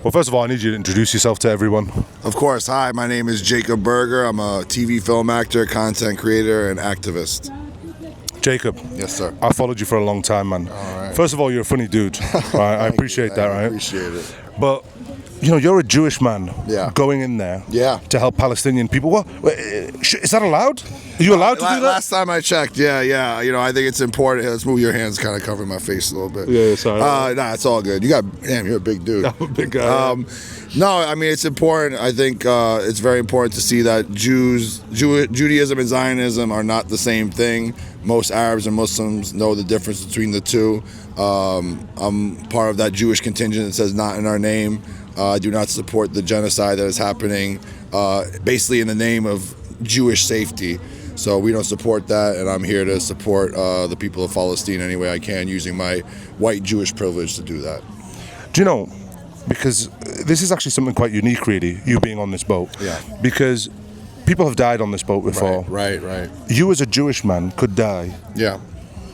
Well, first of all, I need you to introduce yourself to everyone. Of course. Hi, my name is Jacob Berger. I'm a TV film actor, content creator, and activist. Jacob. Yes, sir. I followed you for a long time, man. All right. First of all, you're a funny dude. I appreciate that, right? I appreciate it. But, you know, you're a Jewish man going in there to help Palestinian people. What? Is that allowed? Are you allowed to do that? Last time I checked, yeah. You know, I think it's important. Let's move your hands, kind of covering my face a little bit. Yeah, sorry. Nah, it's all good. You're a big dude. I'm a big guy. No, I mean, it's important. I think it's very important to see that Judaism and Zionism are not the same thing. Most Arabs and Muslims know the difference between the two. I'm part of that Jewish contingent that says not in our name. I do not support the genocide that is happening, basically in the name of Jewish safety. So we don't support that, and I'm here to support the people of Palestine any way I can, using my white Jewish privilege to do that. Do you know, because this is actually something quite unique, really, you being on this boat. Yeah. Because people have died on this boat before. Right. You as a Jewish man could die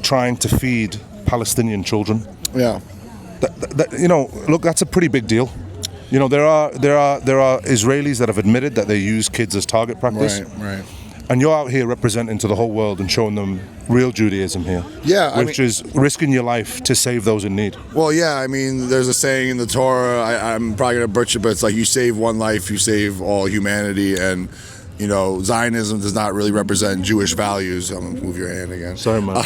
trying to feed Palestinian children. Yeah. You know, look, that's a pretty big deal. You know, there are Israelis that have admitted that they use kids as target practice. Right. And you're out here representing to the whole world and showing them real Judaism here. Yeah, which is risking your life to save those in need. Well, yeah, I mean, there's a saying in the Torah, I'm probably going to butcher, but it's like, you save one life, you save all humanity. And, you know, Zionism does not really represent Jewish values. I'm going to move your hand again. Sorry, man.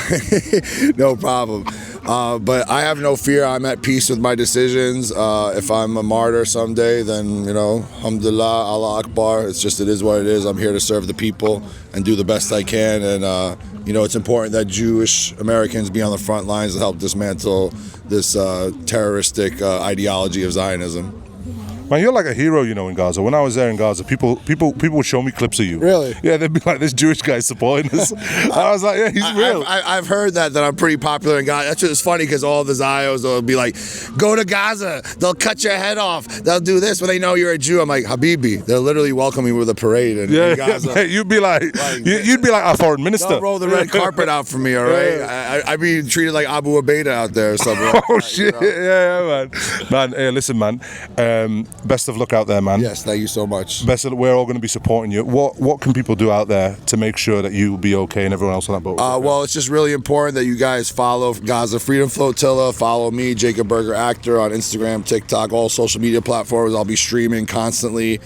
No problem. But I have no fear. I'm at peace with my decisions. If I'm a martyr someday, then, you know, alhamdulillah, Allah Akbar. It is what it is. I'm here to serve the people and do the best I can. And, you know, it's important that Jewish Americans be on the front lines to help dismantle this terroristic ideology of Zionism. Man, you're like a hero, you know, in Gaza. When I was there in Gaza, people would show me clips of you. Really? Yeah, they'd be like, this Jewish guy's supporting us. I was like, yeah, he's real. I've heard that I'm pretty popular in Gaza. That's just funny, because all the Zios will be like, go to Gaza, they'll cut your head off, they'll do this when they know you're a Jew. I'm like, Habibi, they'll literally welcome me with a parade in Gaza. Yeah, you'd be like our foreign minister. They'll roll the red carpet out for me, all right? Yeah. I'd be treated like Abu Ubaidah out there or something. Oh, shit, you know? Yeah, man. Man, hey, listen, man, best of luck out there, man. Yes, thank you so much. We're all going to be supporting you. What can people do out there to make sure that you'll be okay and everyone else on that boat? Well, it's just really important that you guys follow Gaza Freedom Flotilla. Follow me, Jacob Berger Actor, on Instagram, TikTok, all social media platforms. I'll be streaming constantly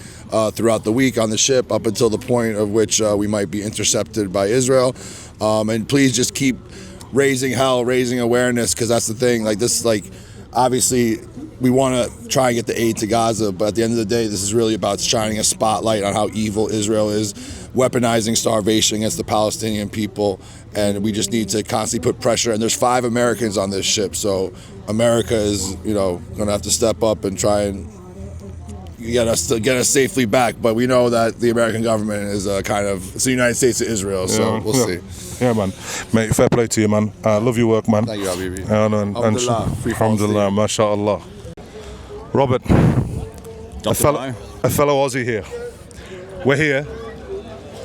throughout the week on the ship up until the point of which we might be intercepted by Israel. And please just keep raising awareness, because that's the thing. Like this, obviously, we want to try and get the aid to Gaza, but at the end of the day, this is really about shining a spotlight on how evil Israel is, weaponizing starvation against the Palestinian people, and we just need to constantly put pressure. And there's 5 Americans on this ship, so America is, you know, going to have to step up and try and get us safely back. But we know that the American government is it's the United States of Israel, so we'll see. Yeah, man. Mate, fair play to you, man. Love your work, man. Thank you, Habibi. Alhamdulillah, mashallah. Robert, a fellow Aussie here. We're here.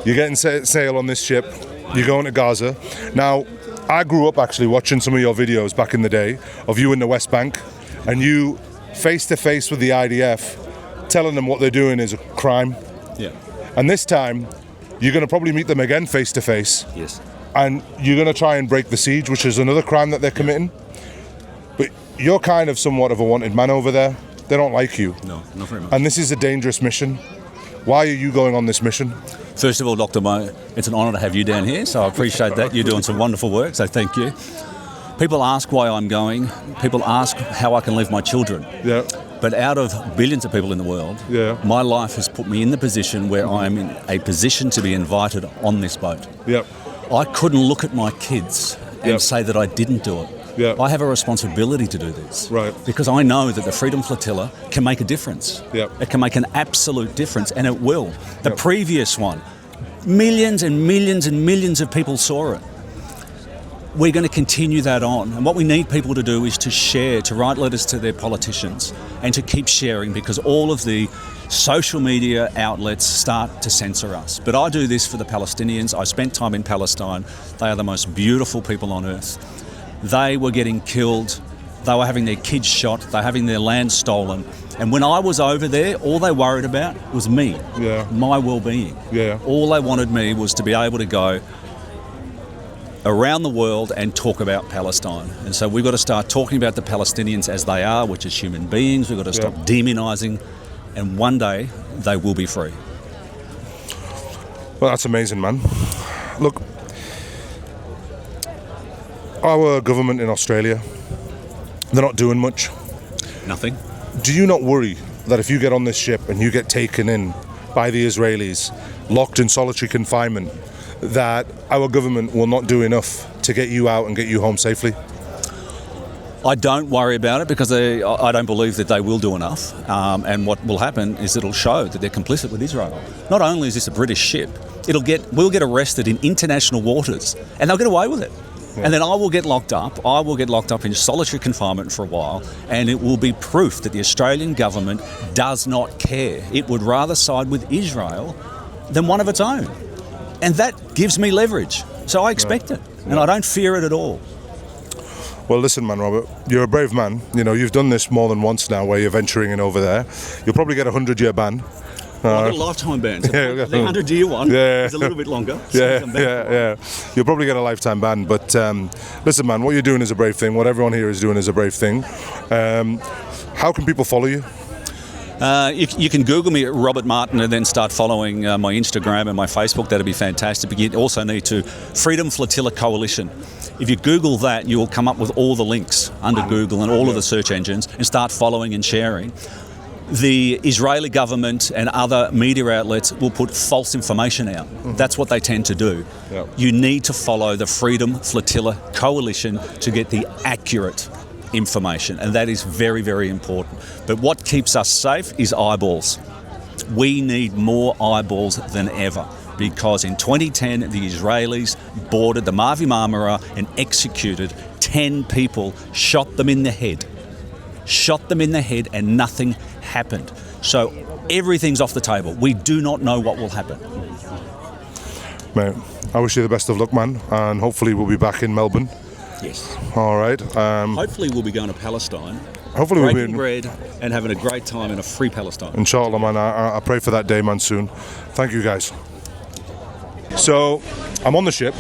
You're getting sail on this ship. You're going to Gaza. Now, I grew up actually watching some of your videos back in the day of you in the West Bank, and you face to face with the IDF, telling them what they're doing is a crime. Yeah. And this time, you're going to probably meet them again face to face. Yes. And you're going to try and break the siege, which is another crime that they're committing. But you're kind of somewhat of a wanted man over there. They don't like you. No, not very much. And this is a dangerous mission. Why are you going on this mission? First of all, Dr. Mo, it's an honour to have you down here, so I appreciate that. You're doing some wonderful work, so thank you. People ask why I'm going. People ask how I can leave my children. Yeah. But out of billions of people in the world, my life has put me in the position where I'm in a position to be invited on this boat. Yep. I couldn't look at my kids and say that I didn't do it. Yep. I have a responsibility to do this. Right. Because I know that the Freedom Flotilla can make a difference. Yep. It can make an absolute difference, and it will. The previous one, millions and millions and millions of people saw it. We're going to continue that on. And what we need people to do is to share, to write letters to their politicians and to keep sharing, because all of the social media outlets start to censor us. But I do this for the Palestinians. I spent time in Palestine. They are the most beautiful people on earth. They were getting killed. They were having their kids shot. They were having their land stolen. And when I was over there, all they worried about was me, my well-being. Yeah. All they wanted me was to be able to go around the world and talk about Palestine. And so we've got to start talking about the Palestinians as they are, which is human beings. We've got to stop demonising, and one day they will be free. Well, that's amazing, man. Look, our government in Australia, they're not doing much. Nothing. Do you not worry that if you get on this ship and you get taken in by the Israelis, locked in solitary confinement, that our government will not do enough to get you out and get you home safely? I don't worry about it because I don't believe that they will do enough. And what will happen is it'll show that they're complicit with Israel. Not only is this a British ship, we'll get arrested in international waters and they'll get away with it. Yeah. And then I will get locked up. I will get locked up in solitary confinement for a while, and it will be proof that the Australian government does not care. It would rather side with Israel than one of its own. And that gives me leverage. So I expect it, and I don't fear it at all. Well, listen, man, Robert, you're a brave man. You know, you've done this more than once now where you're venturing in over there. You'll probably get a 100-year ban. Well, I've got a lifetime ban. So the 100-year one is a little bit longer. So You'll probably get a lifetime ban. But listen, man, what you're doing is a brave thing. What everyone here is doing is a brave thing. How can people follow you? You can Google me at Robert Martin and then start following my Instagram and my Facebook. That'd be fantastic. But you also need to Freedom Flotilla Coalition. If you Google that, you will come up with all the links under Google and all of the search engines and start following and sharing. The Israeli government and other media outlets will put false information out. That's what they tend to do. Yep. You need to follow the Freedom Flotilla Coalition to get the accurate information, and that is very, very important. But what keeps us safe is eyeballs. We need more eyeballs than ever, because in 2010 the Israelis boarded the Mavi Marmara and executed 10 people, shot them in the head, and nothing happened. So everything's off the table. We do not know what will happen. Mate, I wish you the best of luck, man, and hopefully we'll be back in Melbourne. Yes. All right. Hopefully we'll be going to Palestine. Hopefully we'll be bread and having a great time in a free Palestine. Inshallah, man. I pray for that day, man, soon. Thank you, guys. So, I'm on the ship.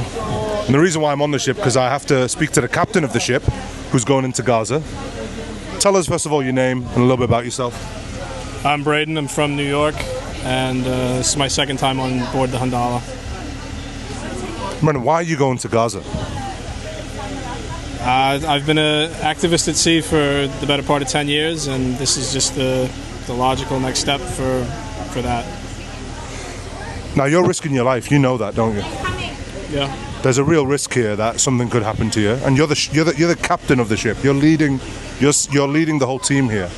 And the reason why I'm on the ship, because I have to speak to the captain of the ship, who's going into Gaza. Tell us, first of all, your name and a little bit about yourself. I'm Braden. I'm from New York, and this is my second time on board the Handala. Brendan, why are you going to Gaza? I've been an activist at sea for the better part of 10 years, and this is just the logical next step for that. Now, you're risking your life. You know that, don't you? Yeah. There's a real risk here that something could happen to you, and you're the captain of the ship. You're leading the whole team here.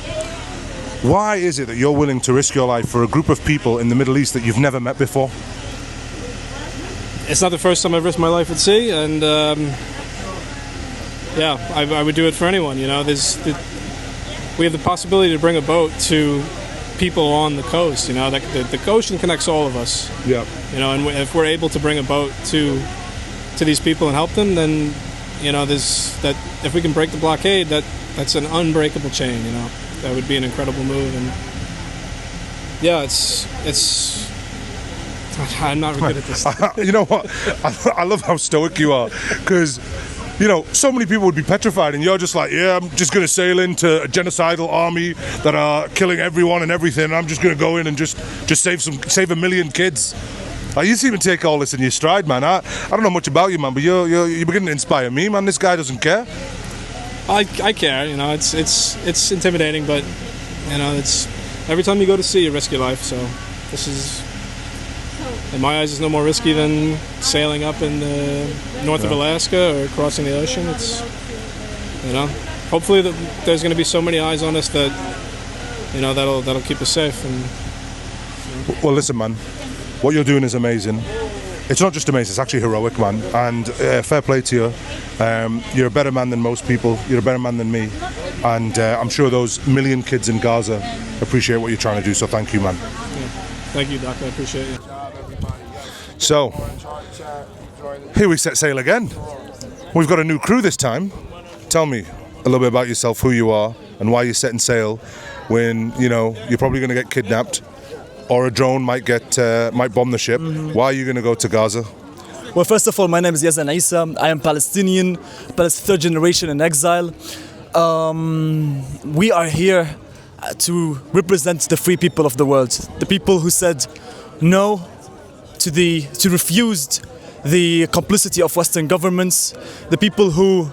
Why is it that you're willing to risk your life for a group of people in the Middle East that you've never met before? It's not the first time I've risked my life at sea, and I would do it for anyone. You know, we have the possibility to bring a boat to people on the coast. You know, the ocean connects all of us. Yeah. You know, and if we're able to bring a boat to these people and help them, then you know, if we can break the blockade, that's an unbreakable chain. You know, that would be an incredible move. And yeah, it's. I'm not really good at this. You know what? I love how stoic you are, because you know, so many people would be petrified, and you're just like, yeah, I'm just going to sail into a genocidal army that are killing everyone and everything, and I'm just going to go in and just save a million kids. You seem to take all this in your stride, man. I don't know much about you, man, but you're beginning to inspire me, man. This guy doesn't care. I care, you know. It's intimidating, but you know, it's every time you go to sea, you risk your life. So this is, in my eyes, is no more risky than sailing up in the north of Alaska or crossing the ocean. It's, you know, hopefully there's going to be so many eyes on us that, you know, that'll keep us safe. And you know. Well, listen, man, what you're doing is amazing. It's not just amazing; it's actually heroic, man. And fair play to you. You're a better man than most people. You're a better man than me. And I'm sure those million kids in Gaza appreciate what you're trying to do. So thank you, man. Yeah. Thank you, Doctor. I appreciate you. So, here we set sail again. We've got a new crew this time. Tell me, a little bit about yourself, who you are, and why you're setting sail when, you know, you're probably going to get kidnapped or a drone might bomb the ship. Why are you going to go to Gaza? Well, first of all, my name is Yazan Isa. I am Palestinian, third generation in exile. We are here to represent the free people of the world, the people who said no to refused the complicity of Western governments, the people who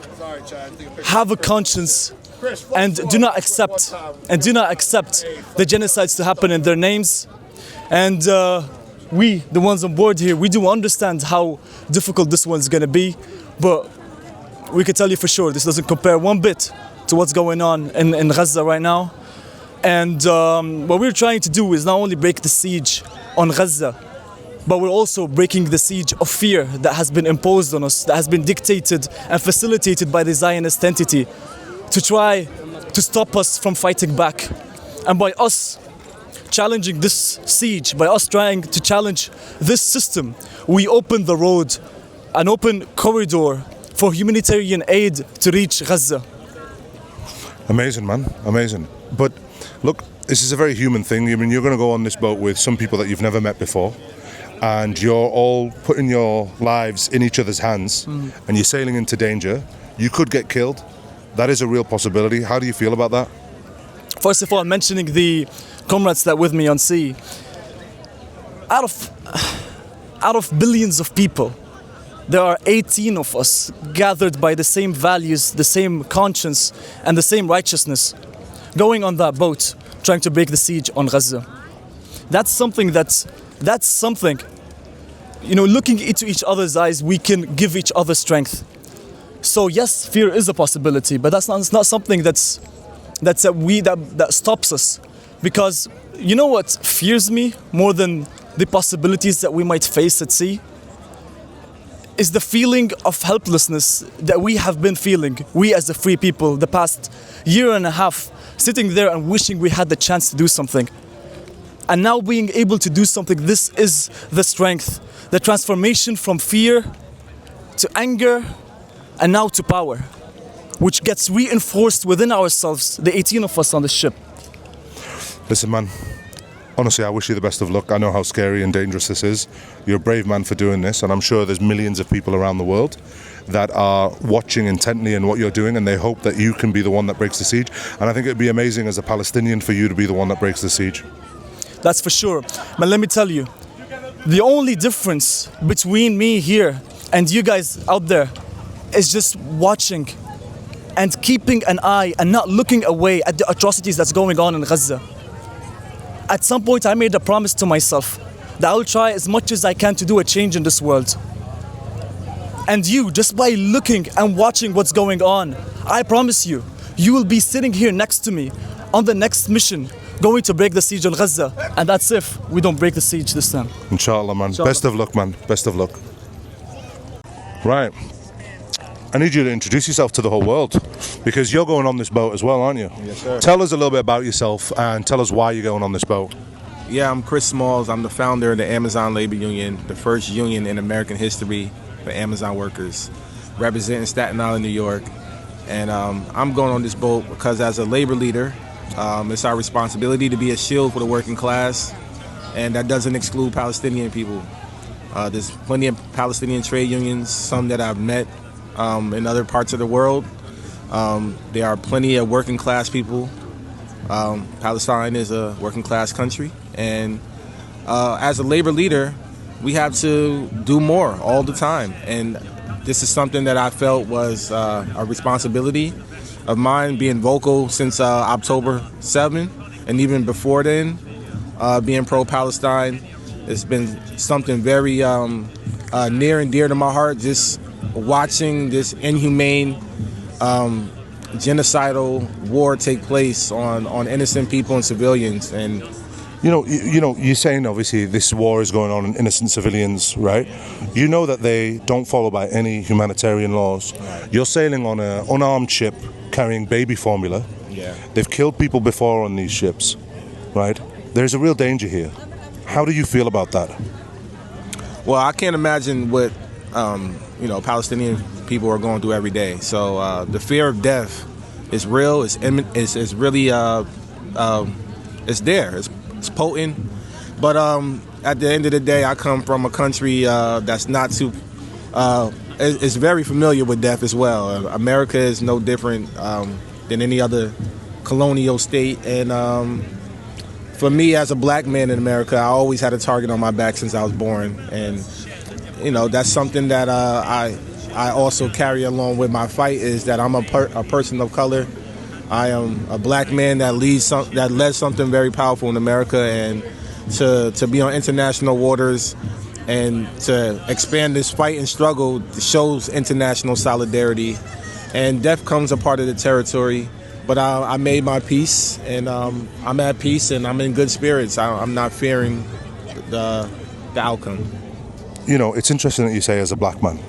have a conscience and do not accept the genocides to happen in their names. And we, the ones on board here, we do understand how difficult this one's gonna be, but we can tell you for sure this doesn't compare one bit to what's going on in Gaza right now. And what we're trying to do is not only break the siege on Gaza, but we're also breaking the siege of fear that has been imposed on us, that has been dictated and facilitated by the Zionist entity to try to stop us from fighting back. And by us challenging this siege, by us trying to challenge this system, we open the road, an open corridor for humanitarian aid to reach Gaza. Amazing, man, amazing. But look, this is a very human thing. I mean, you're going to go on this boat with some people that you've never met before, and you're all putting your lives in each other's hands, and you're sailing into danger. You could get killed. That is a real possibility. How do you feel about that? First of all, mentioning the comrades that with me on sea, out of billions of people, there are 18 of us gathered by the same values, the same conscience, and the same righteousness, going on that boat, trying to break the siege on Gaza. That's something, you know, looking into each other's eyes, we can give each other strength. So yes, fear is a possibility, but that's not something that stops us. Because you know what fears me more than the possibilities that we might face at sea? Is the feeling of helplessness that we have been feeling, we as the free people, the past year and a half, sitting there and wishing we had the chance to do something. And now being able to do something, this is the strength, the transformation from fear to anger and now to power, which gets reinforced within ourselves, the 18 of us on the ship. Listen, man, honestly, I wish you the best of luck. I know how scary and dangerous this is. You're a brave man for doing this, and I'm sure there's millions of people around the world that are watching intently in what you're doing, and they hope that you can be the one that breaks the siege. And I think it'd be amazing as a Palestinian for you to be the one that breaks the siege. That's for sure. But let me tell you, the only difference between me here and you guys out there is just watching and keeping an eye and not looking away at the atrocities that's going on in Gaza. At some point, I made a promise to myself that I'll try as much as I can to do a change in this world. And you, just by looking and watching what's going on, I promise you, you will be sitting here next to me on the next mission, going to break the siege on Gaza. And that's if we don't break the siege this time. Inshallah, man. Inshallah. Best of luck, man. Best of luck. Right. I need you to introduce yourself to the whole world, because you're going on this boat as well, aren't you? Yes, sir. Tell us a little bit about yourself and tell us why you're going on this boat. Yeah, I'm Chris Smalls. I'm the founder of the Amazon Labor Union, the first union in American history for Amazon workers, representing Staten Island, New York. And I'm going on this boat because as a labor leader, it's our responsibility to be a shield for the working class, and that doesn't exclude Palestinian people. There's plenty of Palestinian trade unions, some that I've met in other parts of the world. There are plenty of working class people. Palestine is a working class country, and as a labor leader, we have to do more all the time. And this is something that I felt was a responsibility of mine, being vocal since October 7, and even before then, being pro-Palestine. It's been something very near and dear to my heart, just watching this inhumane genocidal war take place on innocent people and civilians. And You know, you're saying obviously this war is going on in innocent civilians, right? You know that they don't follow by any humanitarian laws. Right. You're sailing on an unarmed ship carrying baby formula. Yeah. They've killed people before on these ships, right? There's a real danger here. How do you feel about that? Well, I can't imagine what Palestinian people are going through every day. So the fear of death It's real. It's really it's there. It's potent. But at the end of the day, I come from a country that's not too. Is very familiar with death as well. America is no different than any other colonial state, and for me as a black man in America, I always had a target on my back since I was born, and that's something that I also carry along with my fight, is that I'm a person of color. I am a black man that led something very powerful in America, and to be on international waters and to expand this fight and struggle shows international solidarity. And death comes a part of the territory, but I made my peace, and I'm at peace, and I'm in good spirits. I'm not fearing the outcome. It's interesting that you say as a black man,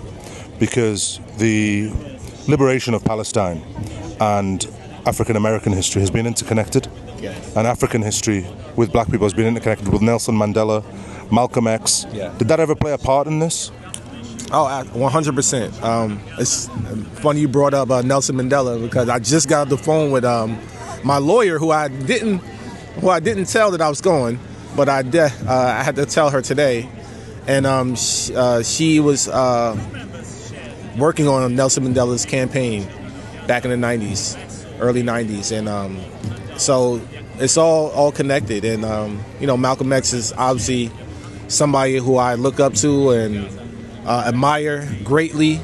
because the liberation of Palestine and African American history has been interconnected. Yes. And African history with black people has been interconnected with Nelson Mandela, Malcolm X. Yeah. Did that ever play a part in this? Oh, 100%. It's funny you brought up Nelson Mandela, because I just got off the phone with my lawyer, who I didn't tell that I was going, but I had to tell her today, and she was working on Nelson Mandela's campaign back in the early 90s, and so it's all connected, and Malcolm X is obviously somebody who I look up to and admire greatly,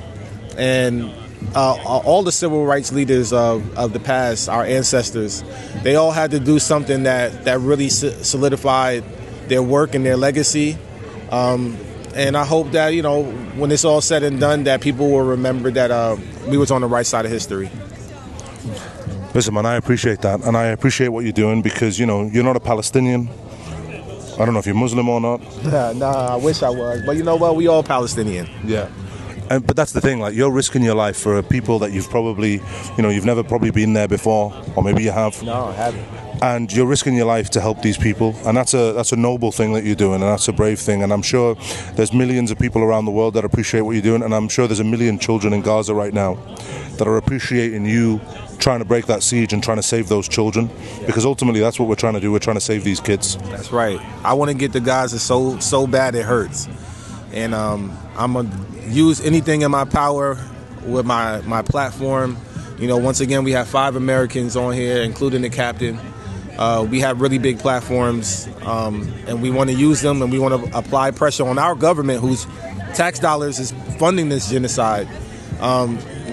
and all the civil rights leaders of the past, our ancestors, they all had to do something that really solidified their work and their legacy, and I hope that when it's all said and done, that people will remember that we was on the right side of history. Listen, man, I appreciate that, and I appreciate what you're doing, because you're not a Palestinian. I don't know if you're Muslim or not. No, I wish I was, but you know what? We all Palestinian. Yeah. But that's the thing, like, you're risking your life for people that you've probably, you've never probably been there before, or maybe you have. No, I haven't. And you're risking your life to help these people, and that's a noble thing that you're doing, and that's a brave thing, and I'm sure there's millions of people around the world that appreciate what you're doing, and I'm sure there's a million children in Gaza right now that are appreciating you trying to break that siege and trying to save those children, because ultimately that's what we're trying to do. We're trying to save these kids. That's right. I want to get to Gaza so bad it hurts, and I'm gonna use anything in my power with my platform. Once again, we have 5 Americans on here, including the captain. We have really big platforms, and we want to use them, and we want to apply pressure on our government, whose tax dollars is funding this genocide.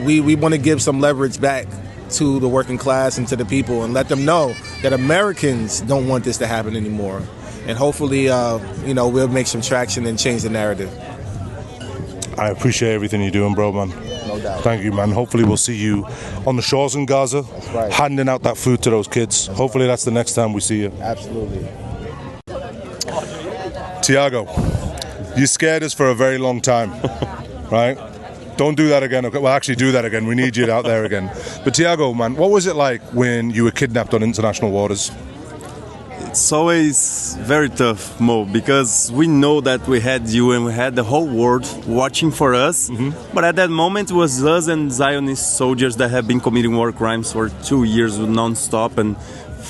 We want to give some leverage back to the working class and to the people, and let them know that Americans don't want this to happen anymore. And hopefully, we'll make some traction and change the narrative. I appreciate everything you're doing, bro, man. No doubt. Thank you, man. Hopefully we'll see you on the shores in Gaza, right. handing out that food to those kids. Hopefully that's the next time we see you. Absolutely. Tiago, you scared us for a very long time, right? Don't do that again. Okay? Well, actually do that again. We need you out there again. But Tiago, man, what was it like when you were kidnapped on international waters? It's always very tough, Mo, because we know that we had you and we had the whole world watching for us. Mm-hmm. But at that moment, it was us and Zionist soldiers that have been committing war crimes for 2 years non-stop, and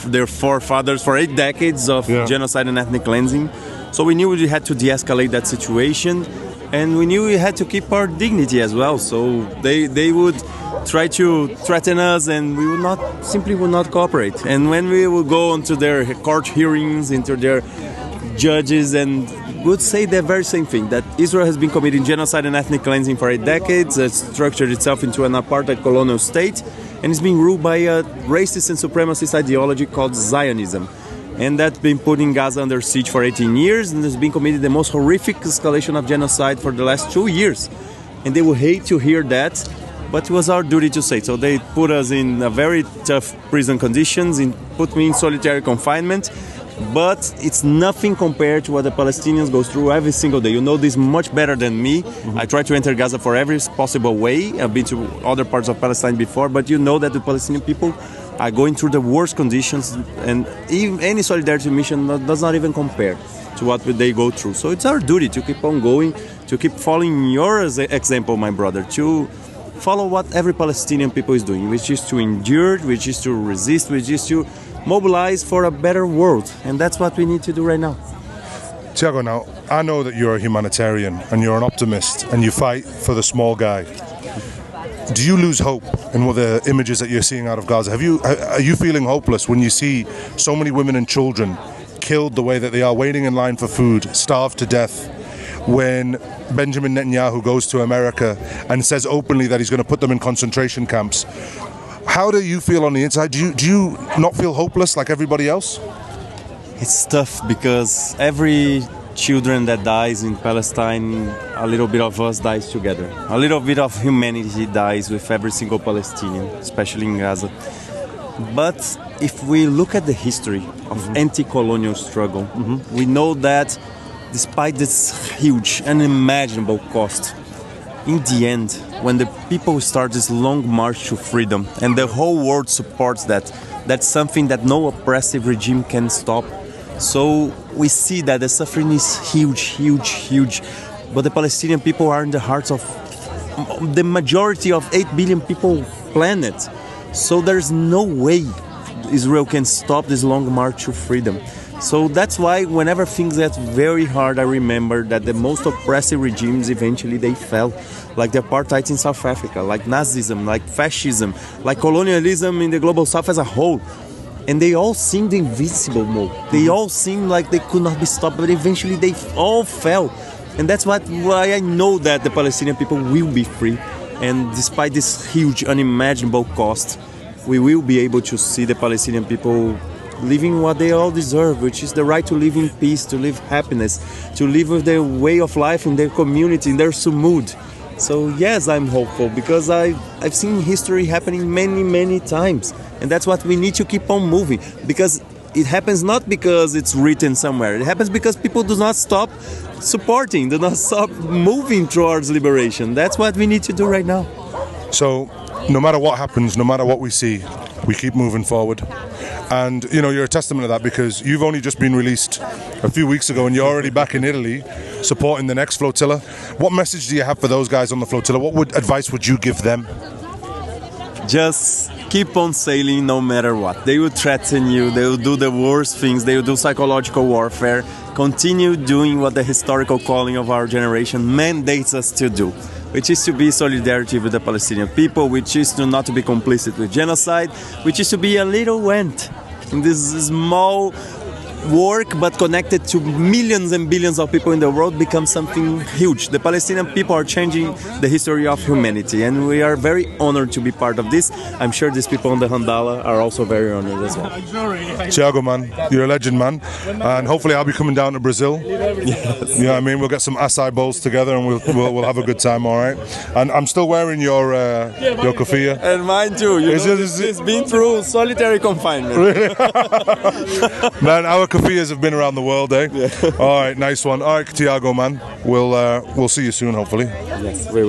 their forefathers for 8 decades of genocide and ethnic cleansing. So we knew we had to de-escalate that situation, and we knew we had to keep our dignity as well. So they would try to threaten us, and we would not cooperate. And when we would go into their court hearings, into their judges, and would say the very same thing, that Israel has been committing genocide and ethnic cleansing for 8 decades, has structured itself into an apartheid colonial state, and is being ruled by a racist and supremacist ideology called Zionism. And that's been putting Gaza under siege for 18 years, and has been committing the most horrific escalation of genocide for the last 2 years. And they would hate to hear that, but it was our duty to say. So they put us in a very tough prison conditions, put me in solitary confinement, but it's nothing compared to what the Palestinians go through every single day. You know this much better than me. Mm-hmm. I try to enter Gaza for every possible way. I've been to other parts of Palestine before, but you know that the Palestinian people are going through the worst conditions, and even any solidarity mission does not even compare to what they go through. So it's our duty to keep on going, to keep following your example, my brother, to follow what every Palestinian people is doing, which is to endure, which is to resist, which is to mobilize for a better world. And that's what we need to do right now. Tiago, now, I know that you're a humanitarian and you're an optimist and you fight for the small guy. Do you lose hope in what the images that you're seeing out of Gaza? Are you feeling hopeless when you see so many women and children killed the way that they are, waiting in line for food, starved to death, when Benjamin Netanyahu goes to America and says openly that he's going to put them in concentration camps? How do you feel on the inside? Do you not feel hopeless like everybody else? It's tough because every children that dies in Palestine, a little bit of us dies together. A little bit of humanity dies with every single Palestinian, especially in Gaza. But if we look at the history of anti-colonial struggle, we know that despite this huge, unimaginable cost, in the end, when the people start this long march to freedom and the whole world supports that, that's something that no oppressive regime can stop. So we see that the suffering is huge, huge, huge. But the Palestinian people are in the hearts of the majority of 8 billion people planet. So there's no way Israel can stop this long march to freedom. So that's why whenever things get very hard, I remember that the most oppressive regimes eventually they fell. Like the apartheid in South Africa, like Nazism, like fascism, like colonialism in the global south as a whole. And they all seemed invincible, Mo. They all seemed like they could not be stopped, but eventually they all fell. And that's why I know that the Palestinian people will be free. And despite this huge, unimaginable cost, we will be able to see the Palestinian people living what they all deserve, which is the right to live in peace, to live happiness, to live with their way of life in their community, in their sumud. So yes, I'm hopeful because I've seen history happening many, many times. And that's what we need to keep on moving. Because it happens not because it's written somewhere. It happens because people do not stop supporting, do not stop moving towards liberation. That's what we need to do right now. So no matter what happens, no matter what we see, we keep moving forward. And you know, you're a testament to that because you've only just been released a few weeks ago and you're already back in Italy supporting the next flotilla. What message do you have for those guys on the flotilla? What advice would you give them? Just keep on sailing no matter what. They will threaten you, they will do the worst things, they will do psychological warfare. Continue doing what the historical calling of our generation mandates us to do, which is to be solidarity with the Palestinian people, which is to not to be complicit with genocide, which is to be a little ant in this small work but connected to millions and billions of people in the world becomes something huge. The Palestinian people are changing the history of humanity and we are very honored to be part of this. I'm sure these people on the Handala are also very honored as well. Tiago, man, you're a legend, man, and hopefully I'll be coming down to Brazil. Yes. You know what I mean? We'll get some acai bowls together and we'll have a good time, all right? And I'm still wearing your kufiyya. And mine too. You know, it's been through solitary confinement. Really? Man, our kufiyas have been around the world, eh? Yeah. All right, nice one. All right, Tiago, man. We'll see you soon, hopefully. Yes, we will.